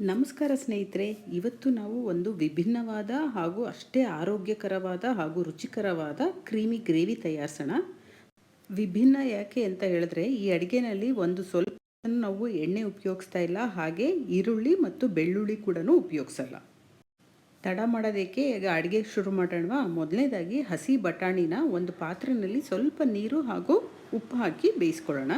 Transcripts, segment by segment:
ನಮಸ್ಕಾರ ಸ್ನೇಹಿತರೆ, ಇವತ್ತು ನಾವು ಒಂದು ವಿಭಿನ್ನವಾದ ಹಾಗೂ ಅಷ್ಟೇ ಆರೋಗ್ಯಕರವಾದ ಹಾಗೂ ರುಚಿಕರವಾದ ಕ್ರೀಮಿ ಗ್ರೇವಿ ತಯಾರಿಸೋಣ. ವಿಭಿನ್ನ ಯಾಕೆ ಅಂತ ಹೇಳಿದ್ರೆ, ಈ ಅಡುಗೆನಲ್ಲಿ ಒಂದು ಸ್ವಲ್ಪ ನಾವು ಎಣ್ಣೆ ಉಪಯೋಗಿಸ್ತಾ ಇಲ್ಲ, ಹಾಗೆ ಈರುಳ್ಳಿ ಮತ್ತು ಬೆಳ್ಳುಳ್ಳಿ ಕೂಡ ಉಪಯೋಗಿಸಲ್ಲ. ತಡ ಮಾಡೋದಕ್ಕೆ ಈಗ ಅಡುಗೆ ಶುರು ಮಾಡೋಣವಾ? ಮೊದಲನೇದಾಗಿ ಹಸಿ ಬಟಾಣಿನ ಒಂದು ಪಾತ್ರೆಯಲ್ಲಿ ಸ್ವಲ್ಪ ನೀರು ಹಾಗೂ ಉಪ್ಪು ಹಾಕಿ ಬೇಯಿಸ್ಕೊಳ್ಳೋಣ.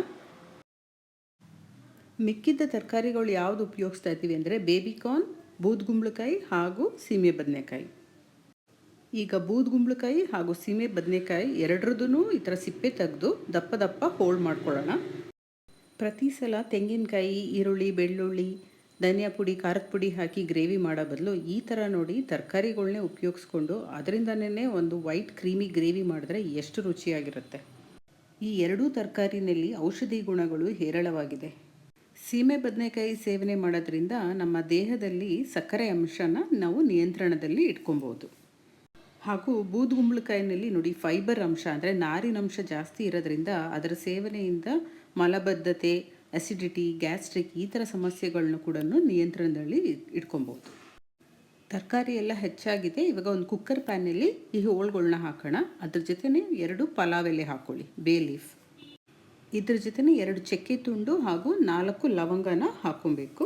ಮಿಕ್ಕಿದ್ದ ತರಕಾರಿಗಳು ಯಾವುದು ಉಪಯೋಗಿಸ್ತಾ ಇದ್ದೀವಿ ಅಂದರೆ ಬೇಬಿಕಾರ್ನ್, ಬೂದ್ಗುಂಬಳಕಾಯಿ ಹಾಗೂ ಸೀಮೆ ಬದನೆಕಾಯಿ. ಈಗ ಬೂದ್ಗುಂಬಳಕಾಯಿ ಹಾಗೂ ಸೀಮೆ ಬದನೆಕಾಯಿ ಎರಡರದ್ದು ಈ ಥರ ಸಿಪ್ಪೆ ತೆಗೆದು ದಪ್ಪ ದಪ್ಪ ಹೋಳು ಮಾಡ್ಕೊಳ್ಳೋಣ. ಪ್ರತಿ ಸಲ ತೆಂಗಿನಕಾಯಿ, ಈರುಳ್ಳಿ, ಬೆಳ್ಳುಳ್ಳಿ, ಧನಿಯಾ ಪುಡಿ, ಖಾರದ ಪುಡಿ ಹಾಕಿ ಗ್ರೇವಿ ಮಾಡೋ ಬದಲು ಈ ಥರ ನೋಡಿ ತರಕಾರಿಗಳನ್ನೇ ಉಪಯೋಗಿಸ್ಕೊಂಡು ಅದರಿಂದನೇ ಒಂದು ವೈಟ್ ಕ್ರೀಮಿ ಗ್ರೇವಿ ಮಾಡಿದ್ರೆ ಎಷ್ಟು ರುಚಿಯಾಗಿರುತ್ತೆ. ಈ ಎರಡೂ ತರಕಾರಿನಲ್ಲಿ ಔಷಧಿ ಗುಣಗಳು ಹೇರಳವಾಗಿದೆ. ಸೀಮೆ ಬದನೆಕಾಯಿ ಸೇವನೆ ಮಾಡೋದ್ರಿಂದ ನಮ್ಮ ದೇಹದಲ್ಲಿ ಸಕ್ಕರೆ ಅಂಶನ ನಾವು ನಿಯಂತ್ರಣದಲ್ಲಿ ಇಟ್ಕೊಬೋದು. ಹಾಗೂ ಬೂದ್ಗುಂಬಳಕಾಯಿನಲ್ಲಿ ನೋಡಿ ಫೈಬರ್ ಅಂಶ ಅಂದರೆ ನಾರಿನ ಅಂಶ ಜಾಸ್ತಿ ಇರೋದ್ರಿಂದ ಅದರ ಸೇವನೆಯಿಂದ ಮಲಬದ್ಧತೆ, ಅಸಿಡಿಟಿ, ಗ್ಯಾಸ್ಟ್ರಿಕ್ ಈ ಥರ ಸಮಸ್ಯೆಗಳನ್ನ ಕೂಡ ನಿಯಂತ್ರಣದಲ್ಲಿ ಇಟ್ಕೊಬೋದು. ತರಕಾರಿ ಎಲ್ಲ ಹೆಚ್ಚಾಗಿದೆ. ಇವಾಗ ಒಂದು ಕುಕ್ಕರ್ ಪ್ಯಾನಲ್ಲಿ ಈ ಹೋಳುಗಳನ್ನ ಹಾಕೋಣ. ಅದ್ರ ಜೊತೆನೇ 2 ಪಲಾವ್ ಎಲೆ ಹಾಕ್ಕೊಳ್ಳಿ, ಬೇ ಲೀಫ್. ಇದ್ರ ಜೊತೆನೇ 2 ಚಕ್ಕೆ ತುಂಡು ಹಾಗೂ 4 ಲವಂಗನ ಹಾಕೊಬೇಕು.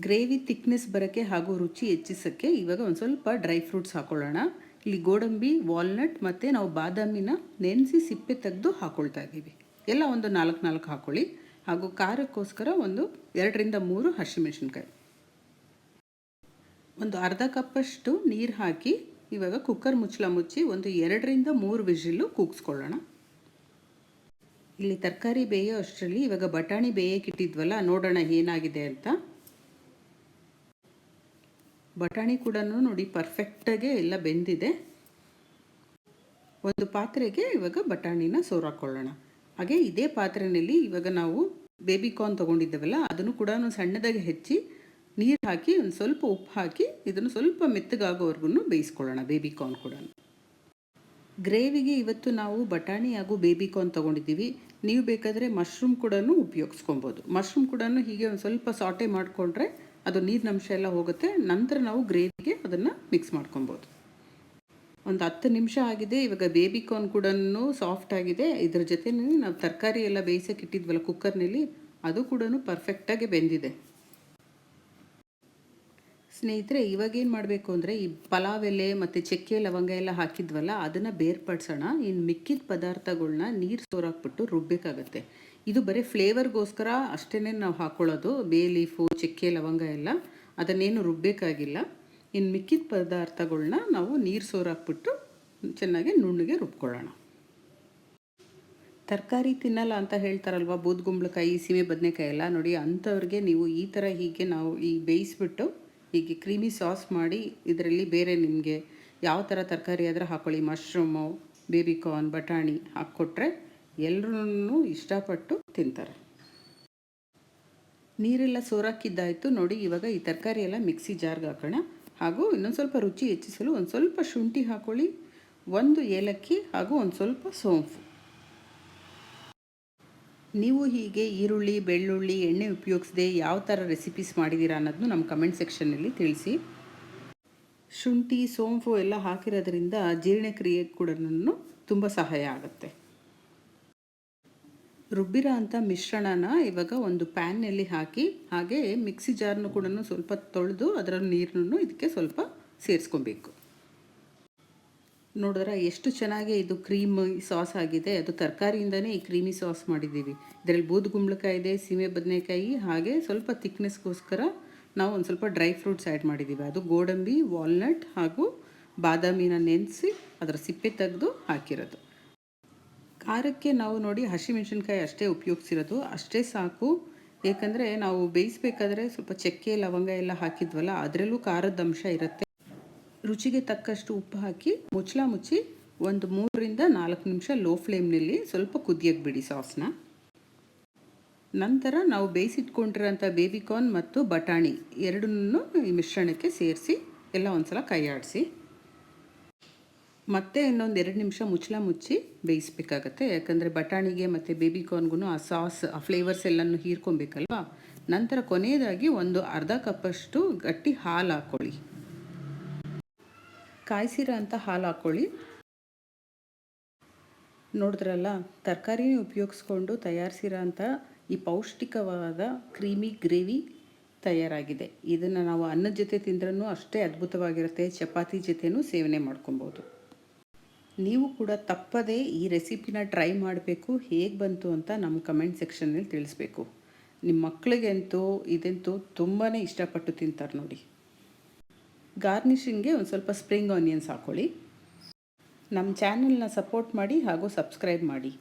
ಗ್ರೇವಿ ಥಿಕ್ನೆಸ್ ಬರೋಕ್ಕೆ ಹಾಗೂ ರುಚಿ ಹೆಚ್ಚಿಸೋಕ್ಕೆ ಇವಾಗ ಒಂದು ಸ್ವಲ್ಪ ಡ್ರೈ ಫ್ರೂಟ್ಸ್ ಹಾಕೊಳ್ಳೋಣ. ಇಲ್ಲಿ ಗೋಡಂಬಿ, ವಾಲ್ನಟ್ ಮತ್ತು ನಾವು ಬಾದಾಮಿನ ನೆನೆಸಿ ಸಿಪ್ಪೆ ತೆಗೆದು ಹಾಕ್ಕೊಳ್ತಾ ಇದ್ದೀವಿ. ಎಲ್ಲ ಒಂದು 4 ಹಾಕ್ಕೊಳ್ಳಿ. ಹಾಗೂ ಖಾರಕ್ಕೋಸ್ಕರ ಒಂದು 2ರಿಂದ 3 ಹಸಿಮೆಣಸಿನ್ಕಾಯಿ. ಒಂದು ಅರ್ಧ ಕಪ್ಪಷ್ಟು ನೀರು ಹಾಕಿ ಇವಾಗ ಕುಕ್ಕರ್ ಮುಚ್ಚಳ ಮುಚ್ಚಿ ಒಂದು 2ರಿಂದ 3 ವಿಸಿಲು ಕೂಗಿಸ್ಕೊಳ್ಳೋಣ. ಇಲ್ಲಿ ತರಕಾರಿ ಬೇಯೋ ಅಷ್ಟರಲ್ಲಿ ಇವಾಗ ಬಟಾಣಿ ಬೇಯಕ್ಕಿಟ್ಟಿದ್ವಲ್ಲ, ನೋಡೋಣ ಏನಾಗಿದೆ ಅಂತ. ಬಟಾಣಿ ಕೂಡ ನೋಡಿ ಪರ್ಫೆಕ್ಟಾಗಿ ಎಲ್ಲ ಬೆಂದಿದೆ. ಒಂದು ಪಾತ್ರೆಗೆ ಇವಾಗ ಬಟಾಣಿನ ಸೋರಾಕೊಳ್ಳೋಣ. ಹಾಗೆ ಇದೇ ಪಾತ್ರೆಯಲ್ಲಿ ಇವಾಗ ನಾವು ಬೇಬಿಕಾರ್ನ್ ತೊಗೊಂಡಿದ್ದೇವಲ್ಲ ಅದನ್ನು ಕೂಡ ಸಣ್ಣದಾಗಿ ಹೆಚ್ಚಿ ನೀರು ಹಾಕಿ ಒಂದು ಸ್ವಲ್ಪ ಉಪ್ಪು ಹಾಕಿ ಇದನ್ನು ಸ್ವಲ್ಪ ಮೆತ್ತಗಾಗೋವರೆಗೂ ಬೇಯಿಸ್ಕೊಳ್ಳೋಣ. ಬೇಬಿಕಾರ್ನ್ ಕೂಡ ಗ್ರೇವಿಗೆ ಇವತ್ತು ನಾವು ಬಟಾಣಿ ಹಾಗೂ ಬೇಬಿಕಾರ್ನ್ ತೊಗೊಂಡಿದ್ದೀವಿ. ನೀವು ಬೇಕಾದರೆ ಮಶ್ರೂಮ್ ಕೂಡ ಉಪಯೋಗಿಸ್ಕೊಬೋದು. ಮಶ್ರೂಮ್ ಕೂಡ ಹೀಗೆ ಒಂದು ಸ್ವಲ್ಪ ಸಾಟೆ ಮಾಡಿಕೊಂಡ್ರೆ ಅದು ನೀರಿನಂಶ ಎಲ್ಲ ಹೋಗುತ್ತೆ. ನಂತರ ನಾವು ಗ್ರೇವಿಗೆ ಅದನ್ನು ಮಿಕ್ಸ್ ಮಾಡ್ಕೊಬೋದು. ಒಂದು 10 ನಿಮಿಷ ಆಗಿದೆ. ಇವಾಗ ಬೇಬಿಕಾರ್ನ್ ಕೂಡ ಸಾಫ್ಟ್ ಆಗಿದೆ. ಇದ್ರ ಜೊತೆ ನಾವು ತರಕಾರಿ ಎಲ್ಲ ಬೇಯಿಸೋಕೆ ಇಟ್ಟಿದ್ವಲ್ಲ ಕುಕ್ಕರ್ನಲ್ಲಿ, ಅದು ಕೂಡ ಪರ್ಫೆಕ್ಟಾಗಿ ಬೆಂದಿದೆ. ಸ್ನೇಹಿತರೆ, ಇವಾಗೇನು ಮಾಡಬೇಕು ಅಂದರೆ ಈ ಪಲಾವ್ ಎಲೆ ಮತ್ತು ಚಕ್ಕೆ ಲವಂಗ ಎಲ್ಲ ಹಾಕಿದ್ವಲ್ಲ ಅದನ್ನು ಬೇರ್ಪಡಿಸೋಣ. ಇನ್ನು ಮಿಕ್ಕಿದ ಪದಾರ್ಥಗಳನ್ನ ನೀರು ಸೋರಾಕ್ಬಿಟ್ಟು ರುಬ್ಬಬೇಕಾಗತ್ತೆ. ಇದು ಬರೀ ಫ್ಲೇವರ್ಗೋಸ್ಕರ ಅಷ್ಟೇ ನಾವು ಹಾಕ್ಕೊಳ್ಳೋದು. ಬೇ ಲೀಫು, ಚಕ್ಕೆ ಲವಂಗ ಎಲ್ಲ ಅದನ್ನೇನು ರುಬ್ಬಬೇಕಾಗಿಲ್ಲ. ಇನ್ನು ಮಿಕ್ಕಿದ ಪದಾರ್ಥಗಳನ್ನ ನಾವು ನೀರು ಸೋರಾಕ್ಬಿಟ್ಟು ಚೆನ್ನಾಗಿ ನುಣ್ಣಗೆ ರುಬ್ಕೊಳ್ಳೋಣ. ತರಕಾರಿ ತಿನ್ನಲ್ಲ ಅಂತ ಹೇಳ್ತಾರಲ್ವ, ಬೂದ್ಗುಂಬಳಕಾಯಿ, ಸೀಮೆ ಬದನೆಕಾಯಿ ಎಲ್ಲ ನೋಡಿ, ಅಂಥವ್ರಿಗೆ ನೀವು ಈ ಥರ ಹೀಗೆ ನಾವು ಈ ಬೇಯಿಸ್ಬಿಟ್ಟು ಹೀಗೆ ಕ್ರೀಮಿ ಸಾಸ್ ಮಾಡಿ ಇದರಲ್ಲಿ ಬೇರೆ ನಿಮಗೆ ಯಾವ ಥರ ತರಕಾರಿ ಆದರೆ ಹಾಕ್ಕೊಳ್ಳಿ, ಮಶ್ರೂಮು, ಬೇಬಿಕಾರ್ನ್, ಬಟಾಣಿ ಹಾಕ್ಕೊಟ್ರೆ ಎಲ್ಲರೂ ಇಷ್ಟಪಟ್ಟು ತಿಂತಾರೆ. ನೀರೆಲ್ಲ ಸೋರಾಕಿದ್ದಾಯಿತು ನೋಡಿ. ಇವಾಗ ಈ ತರಕಾರಿ ಎಲ್ಲ ಮಿಕ್ಸಿ ಜಾರ್ಗೆ ಹಾಕೋಣ. ಹಾಗೂ ಇನ್ನೊಂದು ಸ್ವಲ್ಪ ರುಚಿ ಹೆಚ್ಚಿಸಲು ಒಂದು ಸ್ವಲ್ಪ ಶುಂಠಿ ಹಾಕ್ಕೊಳ್ಳಿ, 1 ಏಲಕ್ಕಿ ಹಾಗೂ ಒಂದು ಸ್ವಲ್ಪ ಸೋಂಪು. ನೀವು ಹೀಗೆ ಈರುಳ್ಳಿ, ಬೆಳ್ಳುಳ್ಳಿ, ಎಣ್ಣೆ ಉಪಯೋಗಿಸದೆ ಯಾವ ಥರ ರೆಸಿಪೀಸ್ ಮಾಡಿದ್ದೀರಾ ಅನ್ನೋದನ್ನು ನಮ್ಮ ಕಮೆಂಟ್ ಸೆಕ್ಷನ್ನಲ್ಲಿ ತಿಳಿಸಿ. ಶುಂಠಿ, ಸೋಂಪು ಎಲ್ಲ ಹಾಕಿರೋದ್ರಿಂದ ಜೀರ್ಣಕ್ರಿಯೆಗೆ ಕೂಡ ತುಂಬ ಸಹಾಯ ಆಗುತ್ತೆ. ರುಬ್ಬಿರೋ ಅಂಥ ಮಿಶ್ರಣನ ಇವಾಗ ಒಂದು ಪ್ಯಾನ್ನಲ್ಲಿ ಹಾಕಿ ಹಾಗೆ ಮಿಕ್ಸಿ ಜಾರ್ನು ಕೂಡ ಸ್ವಲ್ಪ ತೊಳೆದು ಅದರ ನೀರನ್ನು ಇದಕ್ಕೆ ಸ್ವಲ್ಪ ಸೇರಿಸ್ಕೊಬೇಕು. ನೋಡಿದ್ರೆ ಎಷ್ಟು ಚೆನ್ನಾಗಿ ಇದು ಕ್ರೀಮ್ ಸಾಸ್ ಆಗಿದೆ. ಅದು ತರಕಾರಿಯಿಂದನೇ ಈ ಕ್ರೀಮಿ ಸಾಸ್ ಮಾಡಿದ್ದೀವಿ. ಇದರಲ್ಲಿ ಬೂದ್ಗುಂಬಳಕಾಯಿ ಇದೆ, ಸೀಮೆ ಬದನೆಕಾಯಿ, ಹಾಗೆ ಸ್ವಲ್ಪ ಥಿಕ್ನೆಸ್ಗೋಸ್ಕರ ನಾವು ಒಂದು ಸ್ವಲ್ಪ ಡ್ರೈ ಫ್ರೂಟ್ಸ್ ಆ್ಯಡ್ ಮಾಡಿದ್ದೀವಿ. ಅದು ಗೋಡಂಬಿ, ವಾಲ್ನಟ್ ಹಾಗೂ ಬಾದಾಮಿನ ನೆನೆಸಿ ಅದರ ಸಿಪ್ಪೆ ತೆಗೆದು ಹಾಕಿರೋದು. ಖಾರಕ್ಕೆ ನಾವು ನೋಡಿ ಹಸಿಮೆಣಸಿನ್ಕಾಯಿ ಅಷ್ಟೇ ಉಪಯೋಗಿಸಿರೋದು, ಅಷ್ಟೇ ಸಾಕು. ಏಕೆಂದರೆ ನಾವು ಬೇಯಿಸಬೇಕಾದ್ರೆ ಸ್ವಲ್ಪ ಚಕ್ಕೆ ಲವಂಗ ಎಲ್ಲ ಹಾಕಿದ್ವಲ್ಲ ಅದರಲ್ಲೂ ಖಾರದ ಅಂಶ ಇರುತ್ತೆ. ರುಚಿಗೆ ತಕ್ಕಷ್ಟು ಉಪ್ಪು ಹಾಕಿ ಮುಚ್ಚಳ ಮುಚ್ಚಿ ಒಂದು 3ರಿಂದ 4 ನಿಮಿಷ ಲೋ ಫ್ಲೇಮ್ನಲ್ಲಿ ಸ್ವಲ್ಪ ಕುದಿಯಕ್ಕೆ ಬಿಡಿ ಸಾಸ್ನ. ನಂತರ ನಾವು ಬೇಯಿಸಿಟ್ಕೊಂಡಿರೋಂಥ ಬೇಬಿಕಾರ್ನ್ ಮತ್ತು ಬಟಾಣಿ ಎರಡನ್ನೂ ಈ ಮಿಶ್ರಣಕ್ಕೆ ಸೇರಿಸಿ ಎಲ್ಲ ಒಂದು ಸಲ ಕೈ ಆಡಿಸಿ. ಮತ್ತೆ ಇನ್ನೊಂದು 2 ನಿಮಿಷ ಮುಚ್ಚಿ ಬೇಯಿಸ್ಬೇಕಾಗತ್ತೆ. ಯಾಕಂದರೆ ಬಟಾಣಿಗೆ ಮತ್ತು ಬೇಬಿಕಾರ್ನ್ಗೂ ಆ ಸಾಸ್ ಆ ಫ್ಲೇವರ್ಸ್ ಎಲ್ಲನೂ ಹೀರ್ಕೊಬೇಕಲ್ವಾ. ನಂತರ ಕೊನೆಯದಾಗಿ ಒಂದು ಅರ್ಧ ಕಪ್ಪಷ್ಟು ಗಟ್ಟಿ ಹಾಲು ಹಾಕ್ಕೊಳ್ಳಿ. ಕಾಯಿಸಿರೋ ಅಂಥ ಹಾಲು ಹಾಕ್ಕೊಳ್ಳಿ. ನೋಡಿದ್ರಲ್ಲ, ತರಕಾರಿನೇ ಉಪಯೋಗಿಸ್ಕೊಂಡು ತಯಾರಿಸಿರೋ ಅಂಥ ಈ ಪೌಷ್ಟಿಕವಾದ ಕ್ರೀಮಿ ಗ್ರೇವಿ ತಯಾರಾಗಿದೆ. ಇದನ್ನು ನಾವು ಅನ್ನದ ಜೊತೆ ತಿಂದ್ರೂ ಅಷ್ಟೇ ಅದ್ಭುತವಾಗಿರುತ್ತೆ. ಚಪಾತಿ ಜೊತೆನೂ ಸೇವನೆ ಮಾಡ್ಕೊಬೋದು. ನೀವು ಕೂಡ ತಪ್ಪದೇ ಈ ರೆಸಿಪಿನ ಟ್ರೈ ಮಾಡಬೇಕು. ಹೇಗೆ ಬಂತು ಅಂತ ನಮ್ಮ ಕಮೆಂಟ್ ಸೆಕ್ಷನ್ನಲ್ಲಿ ತಿಳಿಸ್ಬೇಕು. ನಿಮ್ಮ ಮಕ್ಕಳಿಗಂತೂ ಇದಂತೂ ತುಂಬಾ ಇಷ್ಟಪಟ್ಟು ತಿಂತಾರೆ ನೋಡಿ. ಗಾರ್ನಿಷಿಂಗ್ಗೆ ಒಂದು ಸ್ವಲ್ಪ ಸ್ಪ್ರಿಂಗ್ ಆನಿಯನ್ಸ್ ಹಾಕ್ಕೊಳ್ಳಿ. ನಮ್ಮ ಚಾನಲ್ನ ಸಪೋರ್ಟ್ ಮಾಡಿ ಹಾಗೂ ಸಬ್ಸ್ಕ್ರೈಬ್ ಮಾಡಿ.